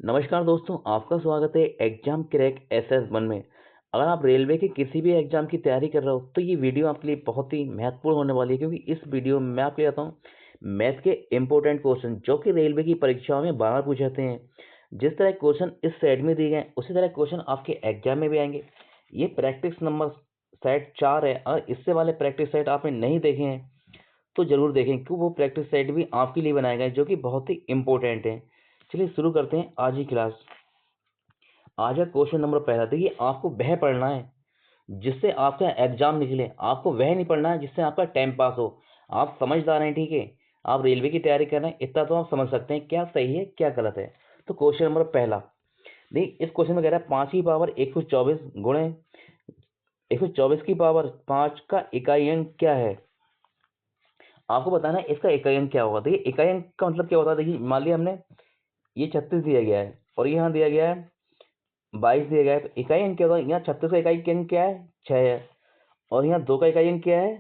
नमस्कार दोस्तों, आपका स्वागत है एग्जाम क्रैक SS1 में। अगर आप रेलवे के किसी भी एग्जाम की तैयारी कर रहे हो तो ये वीडियो आपके लिए बहुत ही महत्वपूर्ण होने वाली है, क्योंकि इस वीडियो में मैं आपके बताता हूँ मैथ के इंपॉर्टेंट क्वेश्चन जो कि रेलवे की परीक्षाओं में बार पूछे जाते हैं। जिस तरह क्वेश्चन इस सेट में दिए गए उसी तरह क्वेश्चन आपके एग्जाम में भी आएंगे। ये प्रैक्टिस नंबर सेट 4 है और इससे वाले प्रैक्टिस सेट आपने नहीं देखे हैं तो जरूर देखें, क्योंकि वो प्रैक्टिस सेट भी आपके लिए बनाए गए जो कि बहुत ही इंपॉर्टेंट है। चलिए शुरू करते हैं आज की क्लास। आज का क्वेश्चन नंबर पहला, देखिए आपको वह पढ़ना है जिससे आपका एग्जाम निकले, आपको वह नहीं पढ़ना है जिससे आपका टाइम पास हो। आप समझदार हैं, ठीक है। आप रेलवे की तैयारी कर रहे हैं, इतना तो आप समझ सकते हैं क्या सही है क्या गलत है। तो क्वेश्चन नंबर पहला, देखिए इस क्वेश्चन में कह रहा है 5 की पावर 124 गुणे 124 की पावर 5 का इकाई अंक क्या है। आपको बताना है इसका इकाई अंक क्या होगा। देखिए इकाई अंक का मतलब क्या होता है, देखिए मान लिया हमने ये 36 दिया गया है और ये यहाँ दिया गया है 22 दिया गया है, तो इकाई अंक क्या होगा। यहाँ 36 का इकाई अंक क्या है, 6 है। और यहाँ 2 का इकाई अंक क्या है,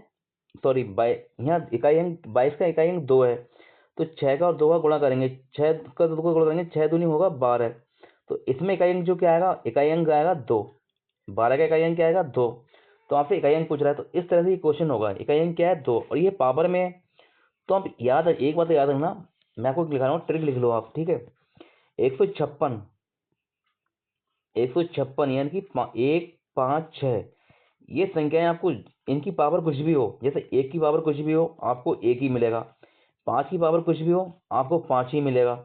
सॉरी यहाँ इकाई अंक 22 का इकाई अंक 2 है। तो 6 का और 2 का गुणा करेंगे, 6 का 2 का गुणा करेंगे, 6 दूनी होगा 12। तो इसमें इकाई अंक जो क्या आएगा, इकाई अंक आएगा 2। 12 का इकाई अंक क्या आएगा 2। तो आपसे इकाई अंक पूछ रहा है तो इस तरह से ये क्वेश्चन होगा। इकाई अंक क्या है 2 और ये पावर में है। तो आप याद एक बात याद रखना, मैं आपको लिखा रहा हूँ, ट्रिक लिख लो आप, ठीक है। 156 156 यानी कि 156 ये संख्याएं आपको इनकी पावर कुछ भी हो, जैसे 1 की पावर कुछ भी हो आपको 1 ही मिलेगा, 5 की पावर कुछ भी हो आपको 5 ही मिलेगा,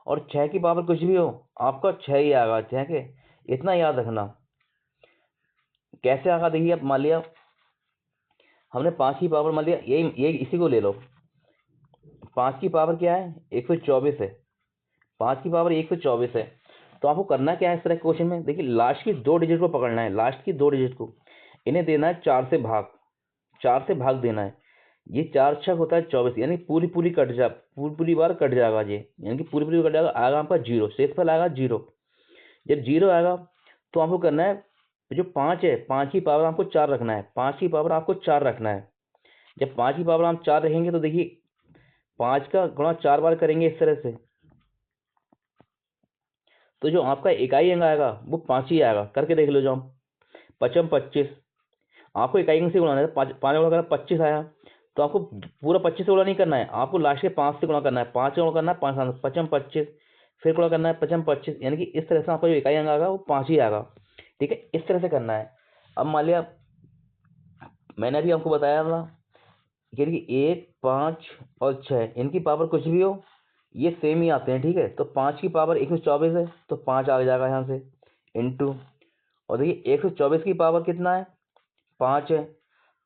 और 6 की पावर कुछ भी हो आपका 6 ही आएगा, ठीक है। इतना याद रखना। कैसे आएगा, देखिए अब मान लिया हमने 5 की पावर, मान लिया ये इसी को ले लो। 5 की पावर क्या है 124 है, 5 की पावर 124 है। तो आपको करना क्या है इस तरह क्वेश्चन में, देखिए लास्ट की 2 डिजिट को पकड़ना है, लास्ट की 2 डिजिट को इन्हें देना है 4 से भाग, 4 से भाग देना है। ये 4 छक होता है 24, यानी पूरी पूरी कट जा पूरी बार कट जाएगा ये, यानी कि पूरी पूरी कट जाएगा, आएगा आपका जीरो, शेष पर आएगा जीरो। जब जीरो आएगा तो आपको करना है जो 5 है 5 की पावर आपको 4 रखना है, 5 की पावर आपको 4 रखना है। जब 5 की पावर आप 4 रखेंगे तो देखिए 5 का गुणा 4 बार करेंगे इस तरह से, तो जो आपका इकाई अंक आएगा वो 5 ही आएगा। करके देख लो, जो 25 आपको इकाई अंक से गुणा है, 5 गुणा करा 25 आया। तो आपको पूरा 25 से गुणा नहीं करना है, आपको लास्ट के 5 से गुणा करना है, 5 से गुणा करना है 5 25, फिर गुणा करना है 25, यानी कि इस तरह से आपका जो इकाई अंक आएगा वो 5 ही आएगा, ठीक है। इस तरह से करना है। अब मान लिया मैंने अभी आपको बताया था कि 1 5 और 6 इनकी पावर कुछ भी हो ये सेम ही आते हैं, ठीक है। तो 5 की पावर 124 है तो 5 आ जाएगा यहाँ से इंटू, और देखिए 124 की पावर कितना है 5 है।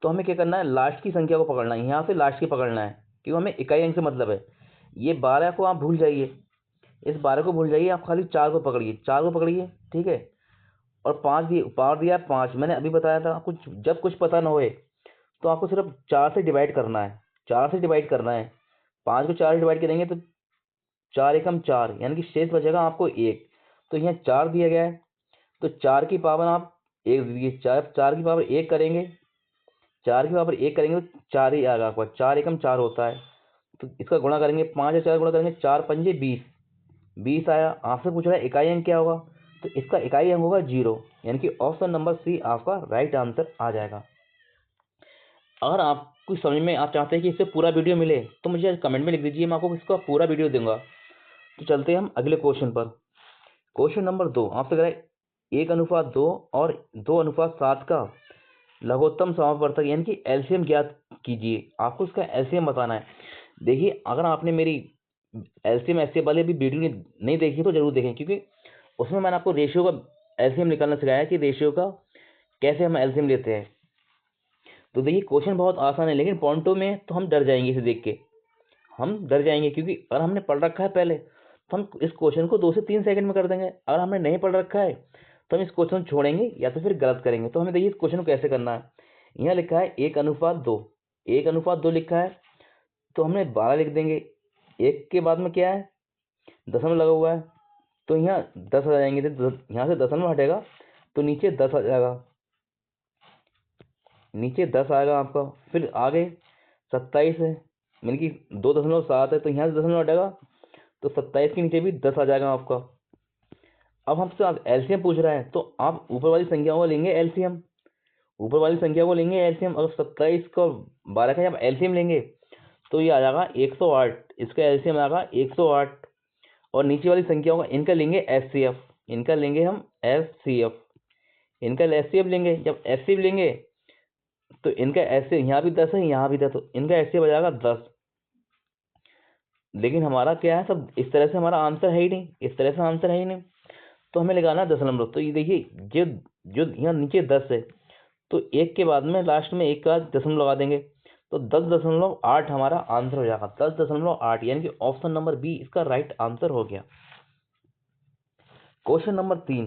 तो हमें क्या करना है, लास्ट की संख्या को पकड़ना है, यहाँ से लास्ट की पकड़ना है, क्योंकि हमें इकाई अंक से मतलब है। ये 12 को आप भूल जाइए, इस 12 को भूल जाइए, आप खाली 4 को पकड़िए, 4 को पकड़िए, ठीक है। और 5 दिए, पावर दिया 5, मैंने अभी बताया था कुछ जब कुछ पता ना होए तो आपको सिर्फ 4 से डिवाइड करना है, 4 से डिवाइड करना है। 5 को 4 से डिवाइड करेंगे तो 4 एकम 4, यानी कि शेष बचेगा आपको 1। तो यहाँ 4 दिया गया है तो 4 की पावर आप 1 दीजिए, 4 की पावर 1 करेंगे, 4 की पावर 1 करेंगे तो 4 ही आएगा आपका, 4 एकम 4 होता है। तो इसका गुणा करेंगे, 5 और 4 गुणा करेंगे, 4 पंजे 20, 20 आया। आपसे पूछ रहा है इकाई अंक क्या होगा, तो इसका इकाई अंक होगा 0, यानी कि ऑप्शन नंबर सी आपका राइट आंसर आ जाएगा। अगर आपको समझ में आप चाहते हैं कि इससे पूरा वीडियो मिले तो मुझे कमेंट में लिख दीजिए, मैं आपको इसका पूरा वीडियो दूंगा। तो चलते हैं हम अगले क्वेश्चन पर। क्वेश्चन नंबर 2 आपसे कह रहा है 1:2 और 2:7 का लघुत्तम समापवर्तक यानी कि एलसीएम ज्ञात कीजिए। आपको इसका एलसीएम बताना है। देखिए अगर आपने मेरी एलसीएम ऐसे वाले भी वीडियो नहीं देखी तो जरूर देखें, क्योंकि उसमें मैंने आपको रेशियो का एलसीएम निकालना सिखाया कि रेशियो का कैसे हम एलसीएम लेते हैं। तो देखिए क्वेश्चन बहुत आसान है, लेकिन पॉइंटों में तो हम डर जाएंगे, इसे देख के हम डर जाएंगे, क्योंकि अगर हमने पढ़ रखा है पहले तो हम इस क्वेश्चन को 2 से 3 सेकंड में कर देंगे। अगर हमने नहीं पढ़ रखा है तो हम इस क्वेश्चन छोड़ेंगे या तो फिर गलत करेंगे। तो हमें देखिए इस क्वेश्चन को कैसे करना है। यहाँ लिखा है 1:2, 1:2 लिखा है तो हमने 12 लिख देंगे। 1 के बाद में क्या है, दशमलव लगा हुआ है, तो यहाँ 10 आ जाएंगे, तो यहाँ से दशमलव हटेगा तो नीचे 10 आ जाएगा, नीचे 10 आएगा आपका। फिर आगे 27 है, यानी कि 2.7 है, तो यहाँ से दशमलव हटेगा तो 27 के नीचे भी 10 आ जाएगा आपका। अब हमसे आप एलसीएम पूछ रहा है तो आप ऊपर वाली संख्याओं को लेंगे एलसीएम, ऊपर वाली संख्या को लेंगे एलसीएम। अगर 27 का 12 का जब एलसीएम लेंगे तो ये आ जाएगा 108, इसका एलसीएम आएगा 108। और नीचे वाली संख्याओं का इनका लेंगे एचसीएफ, इनका लेंगे हम एचसीएफ, इनका एचसीएफ लेंगे। जब एचसीएफ लेंगे तो इनका एचसीएफ यहाँ भी 10 है, यहाँ भी 10, तो इनका एचसीएफ आ जाएगा 10। लेकिन हमारा क्या है, सब इस तरह से हमारा आंसर है ही नहीं, इस तरह से आंसर है ही नहीं, तो हमें लगाना है दशमलव। तो ये देखिए जो जो यहाँ नीचे 10 है तो एक के बाद में लास्ट में एक का दशमलव लगा देंगे, तो 10.8 हमारा आंसर हो जाएगा, 10.8, यानी कि ऑप्शन नंबर बी इसका राइट आंसर हो गया। क्वेश्चन नंबर 3,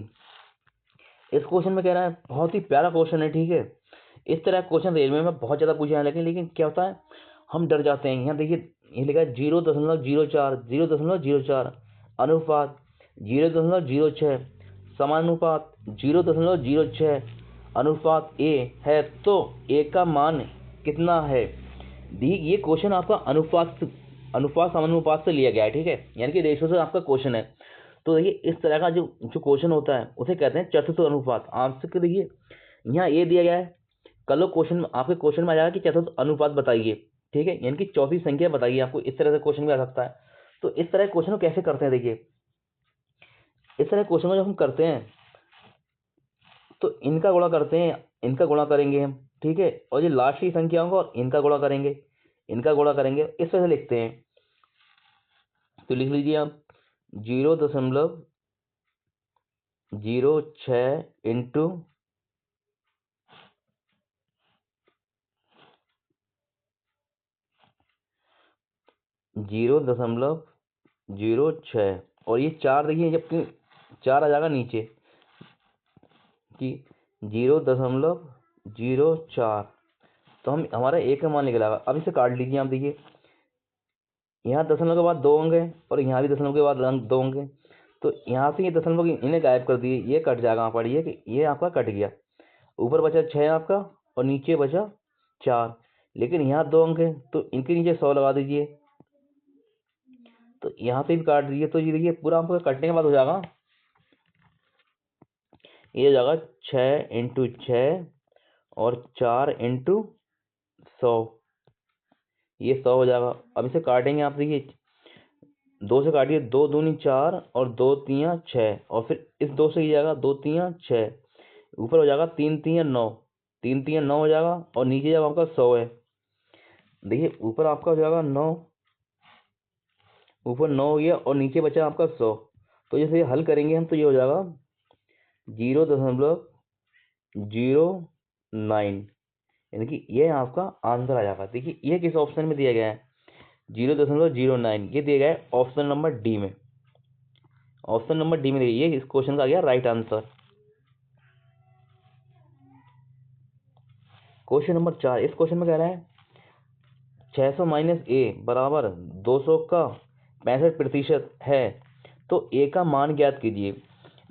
इस क्वेश्चन में कह रहा है, बहुत ही प्यारा क्वेश्चन है, ठीक है। इस तरह क्वेश्चन रेलवे में बहुत ज्यादा पूछे हैं, लेकिन क्या होता है, हम डर जाते हैं। यहाँ देखिए ये लिखा है 0.04, 0.04 अनुपात 0.06 समानुपात 0.06 अनुपात ए है, तो ए का मान कितना है। ये क्वेश्चन आपका अनुपात समानुपात से लिया गया है, ठीक है, यानी कि रेशो से आपका क्वेश्चन है। तो देखिए इस तरह का जो जो क्वेश्चन होता है उसे कहते हैं चतुर्थ अनुपात। आपसे देखिए यहाँ ए दिया गया है, कल क्वेश्चन आपके क्वेश्चन में आ जाएगा कि चतुर्थ अनुपात बताइए, ठीक है, यानी कि चौथी संख्या बताइए, आपको इस तरह से क्वेश्चन भी आ सकता है। तो इस तरह क्वेश्चन को कैसे करते हैं, देखिए इस तरह क्वेश्चन को जब हम करते हैं तो इनका गुणा करते हैं, इनका गुणा करेंगे हम, ठीक है, और ये लास्ट की संख्या होगा और इनका गुणा करेंगे, इनका गुणा करेंगे, इस तरह से लिखते हैं। तो लिख लीजिए आप 0.06 इंटू 0.06 और ये 4 देखिए, जबकि 4 आ जाएगा नीचे कि 0.04, तो हम हमारा एक का मान निकला। अब इसे काट लीजिए आप, देखिए यहाँ दशमलव के बाद 2 अंक है और यहाँ भी दशमलव के बाद 2 अंक है, तो यहाँ से ये दशमलव इन्हें गायब कर दिए, ये कट जाएगा। आप पढ़िए कि ये आपका कट गया, ऊपर बचा 6 आपका और नीचे बचा 4, लेकिन यहाँ 2 अंक है तो इनके नीचे 100 लगा दीजिए, तो यहाँ पे भी काट दीजिए। तो ये देखिए पूरा आपका कटने के बाद हो जाएगा, ये हो जाएगा 6 इंटू 6 और 4 इंटू 100, ये 100 हो जाएगा। अब इसे काटेंगे आप, देखिए 2 से काटिए, 2 दूनी 4 और 2 तियां 6, और फिर इस 2 से ही जाएगा 2 तियां 6, ऊपर हो जाएगा 3 तियां 9, 3 तियां 9 हो जाएगा, और नीचे जब आपका 100 है, देखिए ऊपर आपका हो जाएगा 9, ऊपर 9 हो गया और नीचे बचा आपका 100। तो जैसे हल करेंगे हम तो ये हो जाएगा 0.09, यानी कि ये आपका आंसर आ जाएगा। देखिए ये किस ऑप्शन में दिया गया है, 0.09, ये दिया गया है ऑप्शन नंबर डी में, ऑप्शन नंबर डी में ये इस क्वेश्चन का आ गया राइट आंसर। क्वेश्चन नंबर 4, इस क्वेश्चन में कह रहा है 600 माइनस ए बराबर 200 का 65% है, तो ए का मान ज्ञात कीजिए।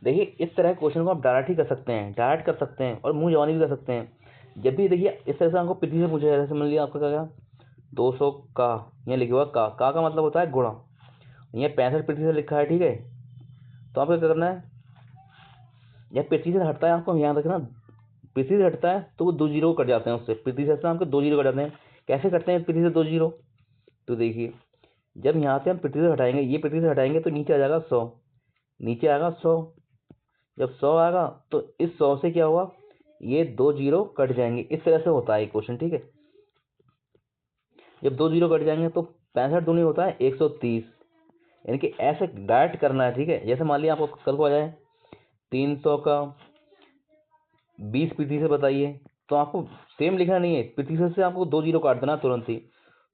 देखिए इस तरह क्वेश्चन को आप डायरेक्ट ही कर सकते हैं, डायरेक्ट कर सकते हैं और मुंह जवानी भी कर सकते हैं। जब भी देखिए इस तरह से आपको प्रतिशत पूछा जाए, जैसे मान लिया आपका क्या गया 200 का, यहाँ लिखा हुआ का मतलब होता है गुणा, यहाँ 65% लिखा है, ठीक है, तो आपको क्या करना है, यह प्रतिशत हटता है, आपको ध्यान रखना, प्रतिशत हटता है तो वो 2 जीरो कट जाते हैं, उससे प्रतिशत से आपके 2 जीरो कट जाते हैं। कैसे कटते हैं प्रतिशत 2 जीरो, तो देखिए जब यहाँ से हम प्रतिशत हटाएंगे, ये प्रतिशत हटाएंगे तो नीचे आ जाएगा 100, नीचे आएगा 100, जब 100 आएगा तो इस 100 से क्या होगा, ये 2 जीरो कट जाएंगे। इस तरह से होता है क्वेश्चन, ठीक है, जब 2 जीरो कट जाएंगे तो 65 दूनी होता है 130, यानी कि ऐसे डायरेक्ट करना है, ठीक है। जैसे मान लिया आपको कल को आ जाए 300 का 20% बताइए, तो आपको सेम लिखना नहीं है, प्रतिशत से आपको 2 जीरो काट देना तुरंत ही,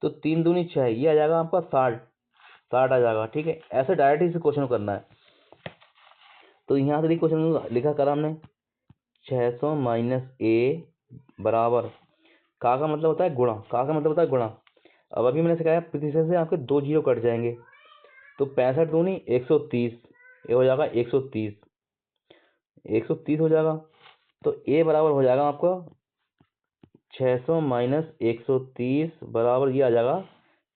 तो 3 दूनी 6, ये आ जाएगा आपका 60 आ जाएगा, ठीक है। ऐसे डायरेक्ट ही इसे क्वेश्चन को करना है। तो यहाँ से क्वेश्चन लिखा करा हमने 600 माइनस ए बराबर, का मतलब होता है गुणा, का मतलब होता है गुणा। अब अभी मैंने सिखाया प्रतिशत से आपके 2 जीरो कट जाएंगे, तो 65 दूनी 130, ये हो जाएगा 130, 130 हो जाएगा। तो ए बराबर हो जाएगा आपका 600 माइनस 130 बराबर ये आ जाएगा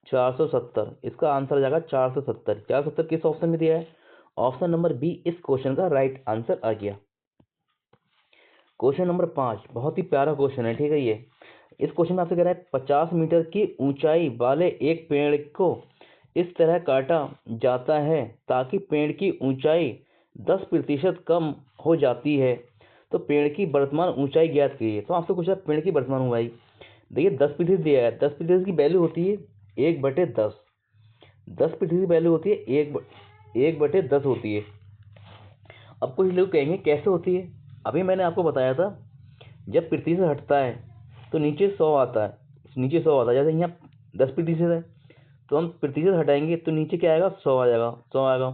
470, इसका आंसर आ जाएगा 470। 470 किस ऑप्शन में दिया है, ऑप्शन नंबर बी इस क्वेश्चन का राइट आंसर आ गया। क्वेश्चन नंबर 5 बहुत ही प्यारा क्वेश्चन है, ठीक है। ये इस क्वेश्चन में आपसे कह रहा है 50 मीटर की ऊंचाई वाले एक पेड़ को इस तरह काटा जाता है ताकि पेड़ की ऊंचाई 10% कम हो जाती है, तो पेड़ की वर्तमान ऊंचाई ज्ञात कीजिए। तो आपसे पूछा पेड़ की वर्तमान ऊंचाई, देखिए 10% दिया है, 10% की वैल्यू होती है 1/10। 10% की वैल्यू होती है 1/10 होती है। अब कुछ लोग कहेंगे कैसे होती है, अभी मैंने आपको बताया था जब पृथ्वी से हटता है तो नीचे 100 आता है, नीचे 100 आता है। जैसे यहाँ 10% है तो हम प्रतिशत हटाएंगे तो नीचे क्या आएगा, 100 आ जाएगा, 100 आएगा।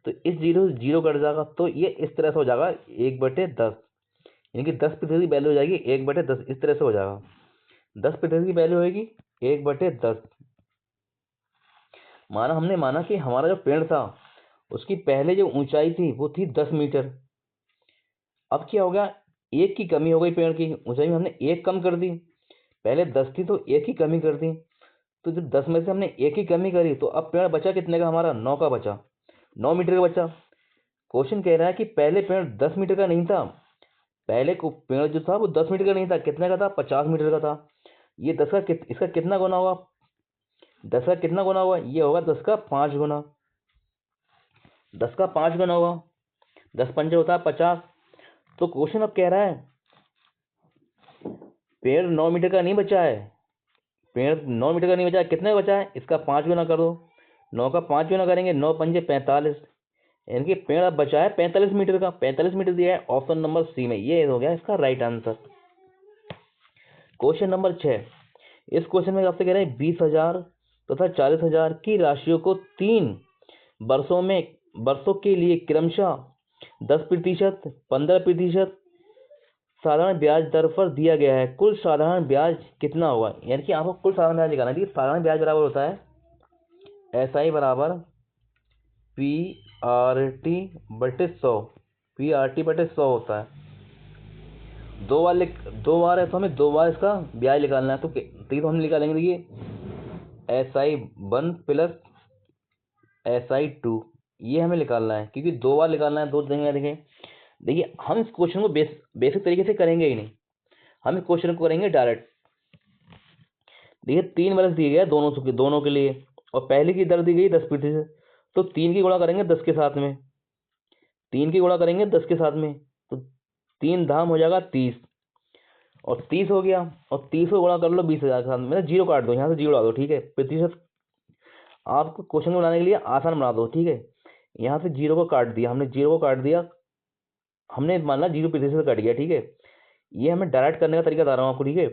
तो इस जीरो से जीरो कट जाएगा, तो ये इस तरह से हो जाएगा 1/10, यानी कि 10% की वैल्यू हो जाएगी 1/10, इस तरह से हो जाएगा। 10% की वैल्यू होगी 1/10। हमने माना कि हमारा जो पेड़ था उसकी पहले जो ऊंचाई थी वो थी 10 मीटर। अब क्या हो गया, एक की कमी हो गई, पेड़ की ऊंचाई में हमने एक कम कर दी, पहले 10 थी तो एक की कमी कर दी। तो जब 10 में से हमने एक ही कमी करी तो अब पेड़ बचा कितने का, हमारा 9 का बचा, 9 मीटर का बचा। क्वेश्चन कह रहा है कि पहले पेड़ 10 मीटर का नहीं था, पहले को पेड़ जो था वो 10 मीटर का नहीं था, कितने का था, 50 मीटर का था। ये 10 का इसका कितना गुना हुआ, 10 का कितना गुना हुआ, ये होगा 10 का 5 गुना, 10 का 5 गुना हुआ, 10 पंजे होता है 50। तो क्वेश्चन अब कह रहा है पेड़ 9 मीटर का नहीं बचा है, पेड़ 9 मीटर का नहीं बचा है, कितने का बचा है, इसका 5 गुना कर दो, 9 का 5 गुना करेंगे, 9 पंजे 45, यानी कि पेड़ अब बचा है 45 मीटर का, 45 मीटर दिया है ऑप्शन नंबर सी में, ये हो गया इसका राइट आंसर। क्वेश्चन नंबर 6, इस क्वेश्चन में आपसे कह रहे हैं 20,000 तथा 40,000 की राशियों को 3 वर्षों के लिए क्रमशः 10%, 15% साधारण ब्याज दर पर दिया गया है, कुल साधारण ब्याज कितना होगा, यानी कि आपको कुल साधारण ब्याज निकालना है। साधारण ब्याज बराबर होता है SI बराबर PRT/100, PRT/100 होता है। दो बार है तो हमें 2 बार इसका ब्याज निकालना है, तो हम निकालेंगे, देखिए SI1 प्लस SI2, ये हमें निकालना है क्योंकि 2 बार निकालना है, 2 देंगे। देखिए हम इस क्वेश्चन को बेसिक तरीके से करेंगे ही नहीं, हम इस क्वेश्चन को करेंगे डायरेक्ट। देखिए 3 बरस दिए गए दोनों के लिए, और पहले की दर दी गई 10%, तो 3 की गुणा करेंगे 10 के साथ में, 3 की गुणा करेंगे 10 के साथ में, तो 3 धाम हो जाएगा 30, और 30 हो गया, और 30 को गुणा कर लो 20,000 के साथ में, मतलब जीरो काट दो, यहाँ से जीरो उड़ा दो, ठीक है। प्रतिशत आपको क्वेश्चन को बनाने के लिए आसान बना दो, ठीक है। यहाँ से जीरो को काट दिया हमने, जीरो को काट दिया हमने, मान ला 0% कट गया, ठीक है। ये हमें डायरेक्ट करने का तरीका बता रहा हूँ आपको, ठीक है।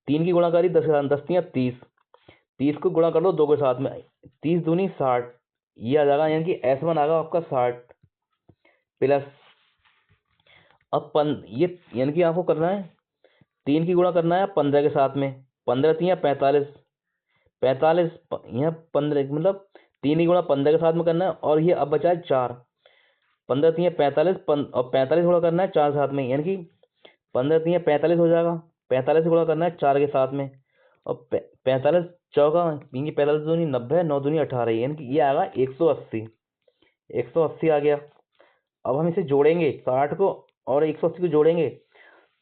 3 की गुणा करी 10 10 30, 30 को गुणा कर लो 2 के साथ में, 30 दूनी 60, ये आ जाएगा, यानी कि S1 आएगा आपका 60 प्लस, अब ये यानी कि आपको करना है 3 की गुणा करना है 15 के साथ में, 15 3 45, 45 यहाँ 15 मतलब 3 की गुणा 15 के साथ में करना है, और ये अब बचा है 4, 15 3 45, और 45 गुणा करना है 4 साथ में, यानी कि 15 3 45 हो जाएगा, 45 से गुणा करना है 4 के साथ में, और 45 चौका, यानी 45 दूनी 90, 9 दूनी 18, यानी कि ये आएगा 180, 180 आ गया। अब हम इसे जोड़ेंगे 60 को और 180 को जोड़ेंगे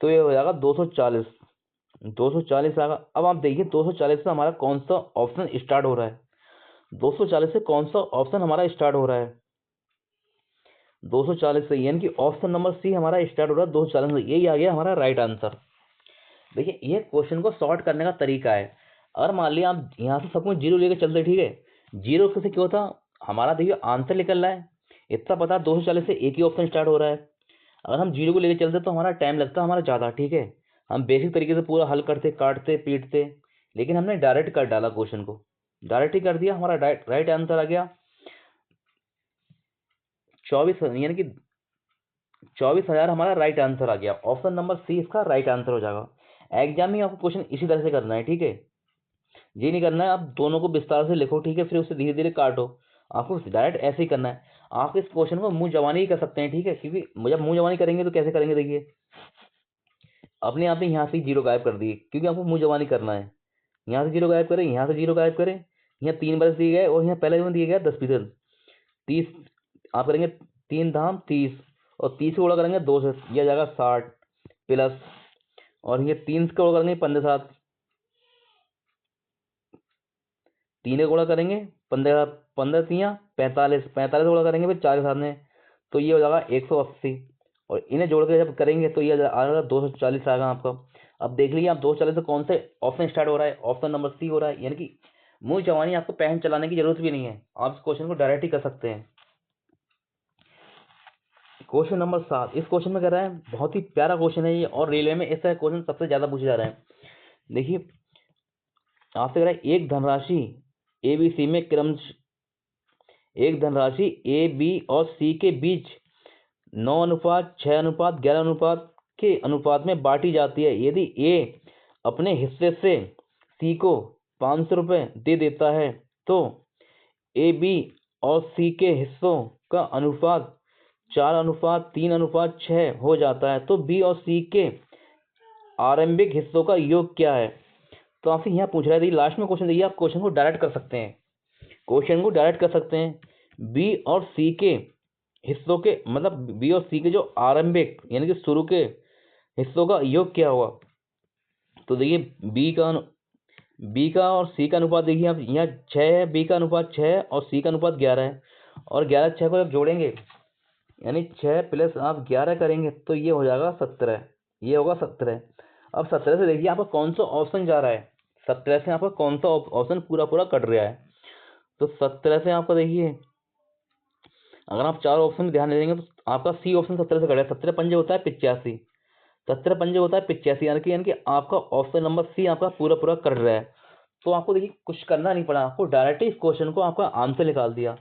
तो ये हो जाएगा 240, 240 आएगा। अब आप देखिए 240 से हमारा कौन सा ऑप्शन स्टार्ट हो रहा है, 240 से कौन सा ऑप्शन हमारा स्टार्ट हो रहा है, 240 से, यानी कि ऑप्शन नंबर सी हमारा स्टार्ट हो रहा है 240 से, यही आ गया हमारा राइट आंसर। देखिए ये क्वेश्चन को सॉर्ट करने का तरीका है। अगर मान लिया आप यहाँ से सब कुछ जीरो लेकर चलते, ठीक है, जीरो से क्यों था, हमारा देखिए आंसर निकल रहा है, इतना पता 240 से एक ही ऑप्शन स्टार्ट हो रहा है। अगर हम जीरो को लेकर चलते तो हमारा टाइम लगता हमारा ज़्यादा, ठीक है। हम बेसिक तरीके से पूरा हल करते, काटते पीटते, लेकिन हमने डायरेक्ट कर डाला क्वेश्चन को, डायरेक्ट ही कर दिया, हमारा राइट आंसर आ गया 24, यानी कि 24,000 हमारा राइट आंसर आ गया। ऑप्शन नंबर सी इसका राइट आंसर हो जाएगा। एग्जाम में आपको क्वेश्चन इसी तरह से करना है, ठीक है। ये नहीं करना है आप दोनों को विस्तार से लिखो, ठीक है, फिर उसे धीरे धीरे काटो, आपको डायरेक्ट ऐसे ही करना है। आप इस क्वेश्चन को मुंह जबानी ही कर सकते हैं, ठीक है, क्योंकि जब मुंह जबानी करेंगे तो कैसे करेंगे, देखिए अपने आप ही यहाँ से जीरो गायब कर दिए, क्योंकि आपको मुंह जबानी करना है। यहाँ से जीरो गायब करें, यहाँ से जीरो गायब करें, यहाँ 3 बरस दिए गए और यहाँ पहले में दिए गया 10%, 30 आप करेंगे 3 धाम 30 और 30 को गुणा करेंगे 2 से, ये आ जाएगा 60 प्लस, और ये 3 को गुणा करेंगे 15 सात, 3 का गुणा करेंगे 15, 15 तियाँ 45, 45 गुणा करेंगे फिर 4 के साथ में, तो ये हो जाएगा 180, और इन्हें जोड़ के जब करेंगे तो ये आ जाएगा 240 आएगा आपका। अब देख लीजिए आप 240 से कौन से ऑप्शन स्टार्ट हो रहा है, ऑप्शन नंबर सी हो रहा है, यानी कि मुंह जवानी आपको पेन चलाने की जरूरत भी नहीं है, आप इस क्वेश्चन को डायरेक्ट ही कर सकते हैं। क्वेश्चन नंबर 7, इस क्वेश्चन में कह रहा है, बहुत ही प्यारा क्वेश्चन है ये, और रेलवे में ऐसा क्वेश्चन सबसे ज्यादा पूछा जा रहा है। देखिए आपसे कह रहा है एक धनराशि एबीसी में क्रम, एक धनराशि ए बी और सी के बीच 9:6:11 के अनुपात में बांटी जाती है। यदि ए अपने हिस्से से सी को 500 रुपये दे देता है तो ए बी और सी के हिस्सों का अनुपात 4:3:6 हो जाता है, तो बी और सी के आरंभिक हिस्सों का योग क्या है। तो आपसे यहाँ पूछ रहा है, लास्ट में क्वेश्चन देखिए, आप क्वेश्चन को डायरेक्ट कर सकते हैं, क्वेश्चन को डायरेक्ट कर सकते हैं। बी और सी के हिस्सों के, मतलब बी और सी के जो आरंभिक यानी कि शुरू के हिस्सों का योग क्या हुआ। तो देखिए बी का और सी का अनुपात देखिए आप, यहाँ 6 है, बी का अनुपात 6 है और सी का अनुपात 11 है, और 11 6 को जब जोड़ेंगे यानी 6 प्लस आप 11 करेंगे तो ये हो जाएगा 17, ये होगा 17। अब 17 से देखिए आपका कौन सा ऑप्शन जा रहा है, 17 से आपका कौन सा ऑप्शन पूरा पूरा कट रहा है। तो 17 से आपका देखिए, अगर आप चार ऑप्शन में ध्यान दे देंगे तो आपका सी ऑप्शन 17 से कट है। 17 पंजे होता है 85, 17 पंजे होता है 85, यानी कि आपका ऑप्शन नंबर सी आपका पूरा पूरा कट रहा है। तो आपको देखिए कुछ करना नहीं पड़ा, आपको डायरेक्ट इस क्वेश्चन को आपका आंसर निकाल दिया।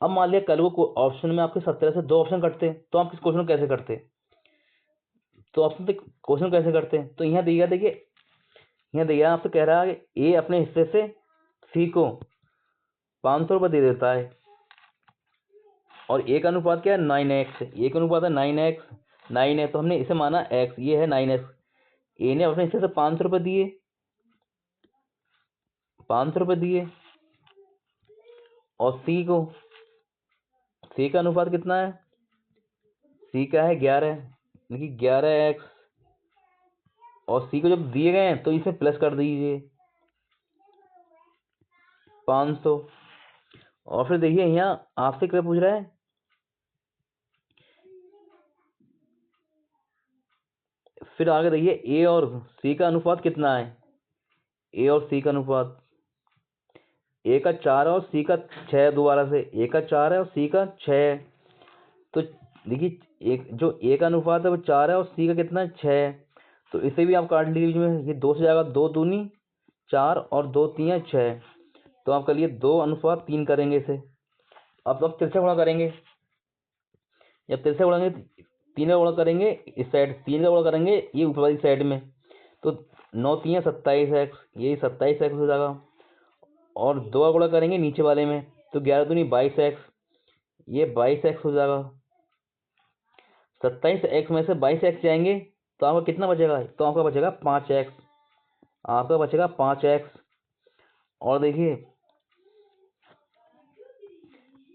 अब मान लिया कल वो ऑप्शन में आपके 17 से 2 ऑप्शन कटते, तो आप किस क्वेश्चन को कैसे करते, तो ऑप्शन पे क्वेश्चन कैसे करते हैं। तो यहाँ दिया, देखिए यहाँ दिया आपसे कह रहा है कि ए अपने हिस्से से सी को 500 रुपये दे देता है, और एक अनुपात क्या है 9x, एक अनुपात है 9x, 9 है तो हमने इसे माना x, ये है 9x। ए ने अपने हिस्से से 500 रुपये दिए, 500 रुपये दिए, और सी का अनुपात कितना है, सी का है 11, यानी कि 11x, और सी को जब दिए गए हैं तो इसे प्लस कर दीजिए 500। और फिर देखिए यहाँ आपसे क्या पूछ रहा है, फिर आगे देखिए ए और सी का अनुपात कितना है, ए और सी का अनुपात, ए का 4 और सी का 6, दोबारा से ए का 4 है और सी का 6 है। तो देखिए एक जो ए का अनुपात है वो 4 है और सी का कितना है 6 है, तो इसे भी आप काट लीजिए में, ये 2 से जाएगा, 2 दूनी 4 और 2 3 6, तो आप कर लिए 2:3 करेंगे इसे। अब तो आप तिरछा गुणा करेंगे, जब तिरछा गुणाएंगे 3 का गुणा करेंगे इस साइड, 3 का गुणा करेंगे ये ऊपर वाली साइड में, तो 9 3 27x, यही 27x हो जाएगा, और 2 का गुणा करेंगे नीचे वाले में, तो 11 दूनी 22x, ये 22x हो जाएगा। 27x में से 22x जाएंगे तो आपका कितना बचेगा, तो आपका बचेगा 5x, आपका बचेगा 5x। और देखिए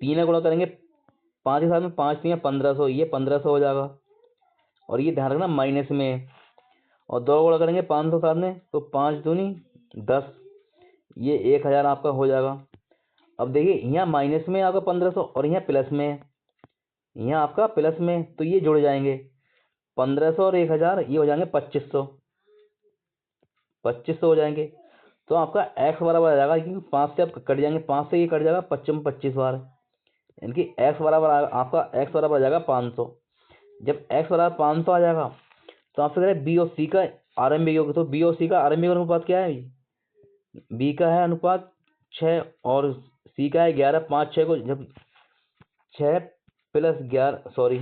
3 का गुणा करेंगे 5 के साथ में, 5 3 1500, ये 1500 हो जाएगा, और ये ध्यान रखना माइनस में है। और 2 का गुणा करेंगे 500 साथ में, तो 5 दूनी 10, ये 1000 आपका हो जाएगा। अब देखिए यहाँ माइनस में आपका 1500 और यहाँ प्लस में है, यहाँ आपका प्लस में, तो ये जुड़ जाएंगे 1500 और 1000, ये हो जाएंगे 2500, 2500 हो जाएंगे। तो आपका x बराबर आ जाएगा, क्योंकि 5 से आप कट जाएंगे, 5 से ये कट जाएगा 25 25 बार, यानी कि x बराबर आपका x बराबर आ जाएगा 500। जब x बराबर 500 आ जाएगा तो आपसे करें बी और सी का आरंभिक योग, तो बी और सी का आरंभिक अनुपात क्या है, बी का है अनुपात 6 और सी का है 11, 5 6 को जब 6 प्लस 11, सॉरी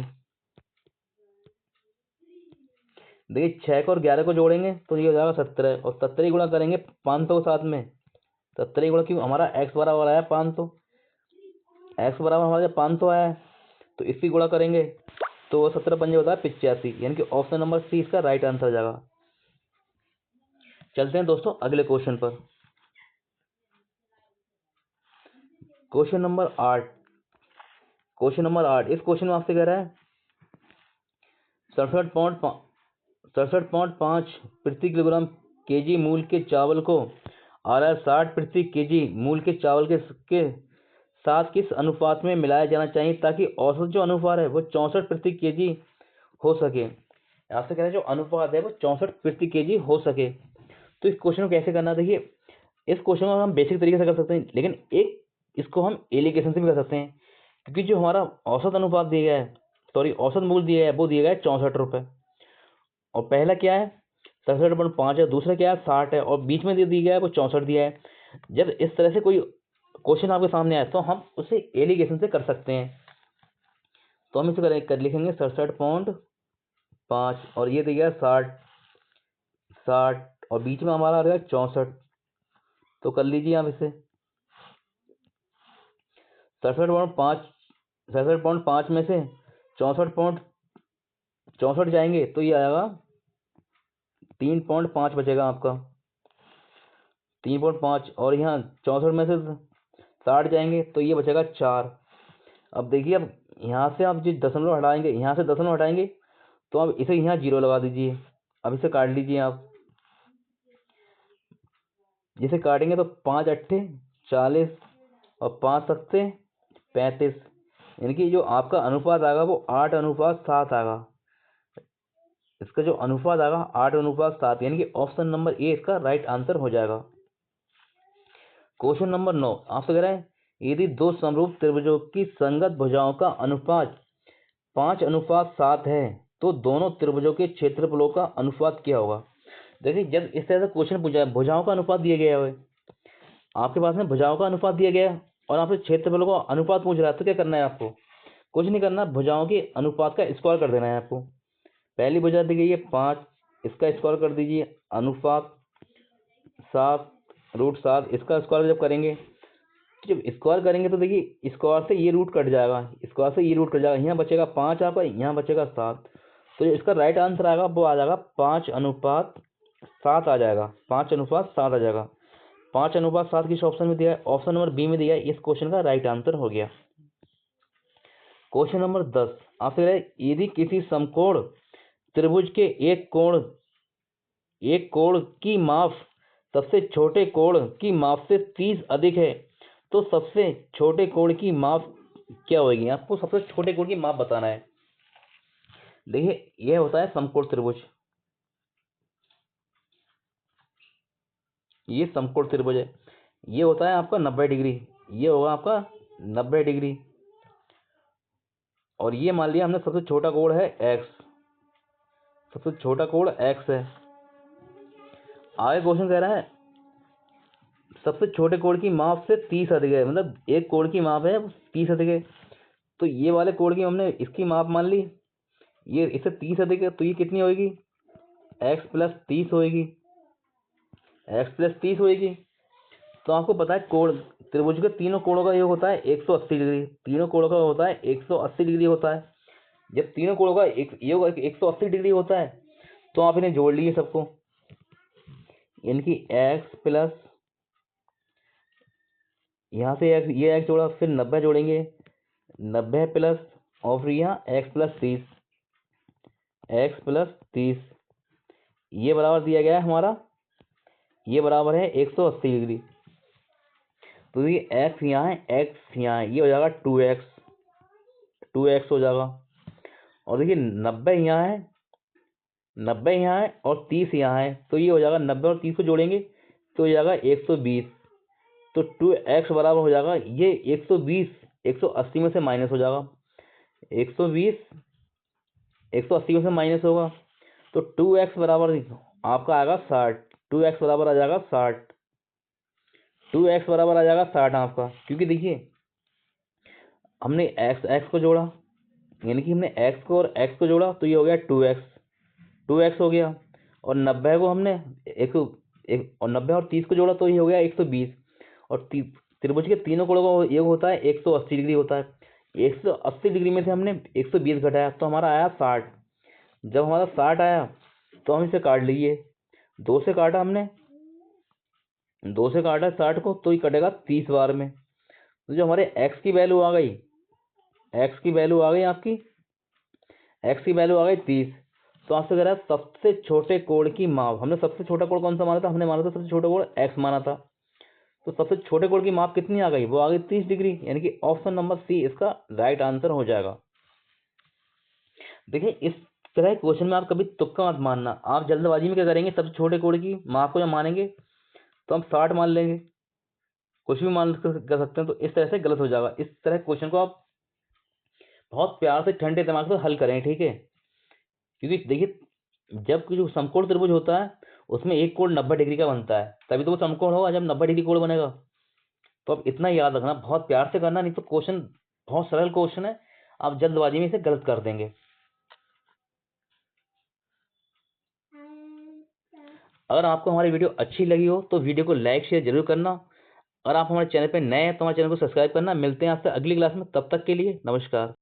देखिए 6 को और 11 को जोड़ेंगे तो ये हो जाएगा 17, और 17 ही गुणा करेंगे 500 के साथ में, 17 ही गुणा, क्यों हमारा x बराबर आया 500, x बराबर हमारा जब 500 आया है तो इसकी गुणा करेंगे तो 17 पंजे होता है 85, यानी कि ऑप्शन नंबर सी इसका राइट आंसर हो जाएगा। चलते हैं दोस्तों अगले क्वेश्चन पर। क्वेश्चन नंबर 8, क्वेश्चन नंबर 8, इस क्वेश्चन में आपसे कह रहा है 67.5 प्रति किलोग्राम केजी मूल के चावल को RR 60 प्रति केजी मूल के चावल के साथ किस अनुपात में मिलाया जाना चाहिए ताकि औसत जो अनुपात है वो 64 प्रति केजी हो सके। आपसे कह रहे हैं जो अनुपात है वो 64 प्रति केजी हो सके। तो इस क्वेश्चन को कैसे करना है, देखिए इस क्वेश्चन को हम बेसिक तरीके से कर सकते हैं, लेकिन एक इसको हम एलिगेशन से भी कर सकते हैं, क्योंकि जो हमारा औसत अनुपात दिया गया है, सॉरी औसत मूल्य दिया है, वो दिया गया है 64 रुपये, और पहला क्या है 67.5 है, दूसरा क्या है 60 है, और बीच में दिया गया है वो 64 दिया है। जब इस तरह से कोई क्वेश्चन आपके सामने आए तो हम उसे एलिगेशन से कर सकते हैं। तो हम इसे कर लिखेंगे 67.5 और ये दिया 60 और बीच में हमारा आ रहा है 64। तो कर लीजिए आप इसे 67.5 में से 64 जाएंगे तो ये आएगा 3.5 बचेगा आपका 3.5, और यहाँ 64 में से 60 जाएंगे तो ये बचेगा 4। अब देखिए अब यहाँ से आप जो दशमलव हटाएंगे, यहाँ से दशमलव हटाएंगे तो अब इसे यहाँ 0 लगा दीजिए। अब इसे काट लीजिए आप, जिसे काटेंगे तो 5 अट्ठे 40 और 5 सत्ते 35, यानी कि जो आपका अनुपात आएगा वो 8:7 आएगा। इसका जो अनुपात आएगा 8:7, यानी कि ऑप्शन नंबर ए इसका राइट आंसर हो जाएगा। क्वेश्चन नंबर 9 आपसे कह रहा है यदि दो समरूप त्रिभुजों की संगत भुजाओं का अनुपात 5:7 है तो दोनों त्रिभुजों के क्षेत्रफलों का अनुपात क्या होगा। देखिए जब इस तरह से क्वेश्चन पूछा है, भुजाओं का अनुपात दिया गया है, आपके पास में भुजाओं का अनुपात दिया गया है और आपसे क्षेत्रफलों का अनुपात पूछ रहा है, तो क्या करना है आपको, कुछ नहीं करना, भुजाओं के अनुपात का स्क्वायर कर देना है आपको। पहली भुजा दी गई है 5, इसका स्क्वायर कर दीजिए, अनुपात 7√7, इसका स्क्वायर जब करेंगे, जब स्क्वायर करेंगे तो देखिए स्क्वायर से ये रूट कट जाएगा, स्क्वायर से ये रूट कट जाएगा, यहाँ बचेगा 5 आपका, यहाँ बचेगा 7। तो जो इसका राइट आंसर आएगा वो आ जाएगा 5:7 आ जाएगा, 5:7 आ जाएगा। 5:7 किस ऑप्शन में दिया है, ऑप्शन नंबर बी में दिया है, इस क्वेश्चन का राइट आंसर हो गया। क्वेश्चन नंबर 10 आपसे कह रहा है यदि किसी समकोण त्रिभुज के एक कोण की माप सबसे छोटे कोण की माप से 30 अधिक है तो सबसे छोटे कोण की माप क्या होगी। आपको सबसे छोटे कोण की माप बताना है। देखिए यह होता है समकोण त्रिभुज, ये समकोण त्रिभुज है, ये होता है आपका 90 डिग्री, ये होगा आपका 90 डिग्री, और ये मान लिया हमने सबसे छोटा कोण है x, सबसे छोटा कोण x है। आगे क्वेश्चन कह रहा है सबसे छोटे कोण की माप से 30 अधिक है, मतलब एक कोण की माप है 30 अधिक है, तो ये वाले कोण की हमने इसकी माप मान ली, ये इससे 30 अधिक है, तो ये कितनी होगी x + 30 होगी, x + 30 होगी। तो आपको पता है कोण त्रिभुज के तीनों कोणों का योग होता है 180 डिग्री, तीनों कोणों का होता है 180 डिग्री होता है। जब तीनों कोणों का योग 180 डिग्री होता है तो आप इन्हें जोड़ लीजिए सबको, यानी कि x प्लस यहाँ से x, ये x जोड़ा, फिर 90 जोड़ेंगे, 90 प्लस और फिर यहाँ x + 30, x + 30, ये बराबर दिया गया है हमारा, ये बराबर है 180 डिग्री। तो ये x यहाँ है, x यहाँ है, ये हो जाएगा 2x हो जाएगा। और देखिए 90 यहाँ है, 90 यहाँ है और 30 यहाँ है, तो ये हो जाएगा 90 और 30 को जोड़ेंगे तो हो जाएगा 120। तो 2x बराबर हो जाएगा ये 120, 180 में से माइनस हो जाएगा, 120 180 में से माइनस होगा, तो 2x बराबर आपका आएगा 60, 2x बराबर आ जाएगा 60, 2x बराबर आ जाएगा 60 आपका, क्योंकि देखिए हमने x को जोड़ा, यानी कि हमने x को और x को जोड़ा तो ये हो गया 2x हो गया, और 90 को हमने और 90 और 30 को जोड़ा तो ये हो गया 120, और त्रिभुज के तीनों कोणों का योग होता है 180 डिग्री होता है, 180 डिग्री में से हमने 120 घटाया तो हमारा आया 60। जब हमारा 60 आया तो हम इसे काट लीजिए, 2 से काटा हमने, 2 से काटा 60 को तो ये कटेगा 30 बार में, तो जो हमारे x की वैल्यू आ गई एक्स की वैल्यू आ गई आपकी, एक्स की वैल्यू आ गई 30। तो आपसे कह रहा है सबसे छोटे कोण की माप। हमने सबसे छोटा कोण कौन सा माना था? हमने माना था सबसे छोटा कोण एक्स माना था। तो सबसे छोटे कोण की माप कितनी आ गई? वो आ गई 30 डिग्री, यानी कि ऑप्शन नंबर सी इसका राइट आंसर हो जाएगा। देखिए इस तरह के क्वेश्चन में आप कभी तुक्का मत मानना। आप जल्दबाजी में क्या करेंगे, सबसे छोटे कोण की माप को जब मानेंगे तो हम 60 मान लेंगे, कुछ भी मान कर सकते हैं, तो इस तरह से गलत हो जाएगा। इस तरह क्वेश्चन को आप बहुत प्यार से ठंडे दिमाग से हल करें, ठीक है? क्योंकि देखिए जब जो समकोण त्रिभुज होता है उसमें एक कोण 90 डिग्री का बनता है, तभी तो वो समकोण होगा जब 90 डिग्री कोण बनेगा। तो अब इतना याद रखना, बहुत प्यार से करना, नहीं तो क्वेश्चन बहुत सरल क्वेश्चन है, आप जल्दबाजी में इसे गलत कर देंगे। अगर आपको हमारी वीडियो अच्छी लगी हो तो वीडियो को लाइक शेयर जरूर करना। अगर आप हमारे चैनल पर नए हैं तो हमारे चैनल को सब्सक्राइब करना। मिलते हैं आपसे अगली क्लास में, तब तक के लिए नमस्कार।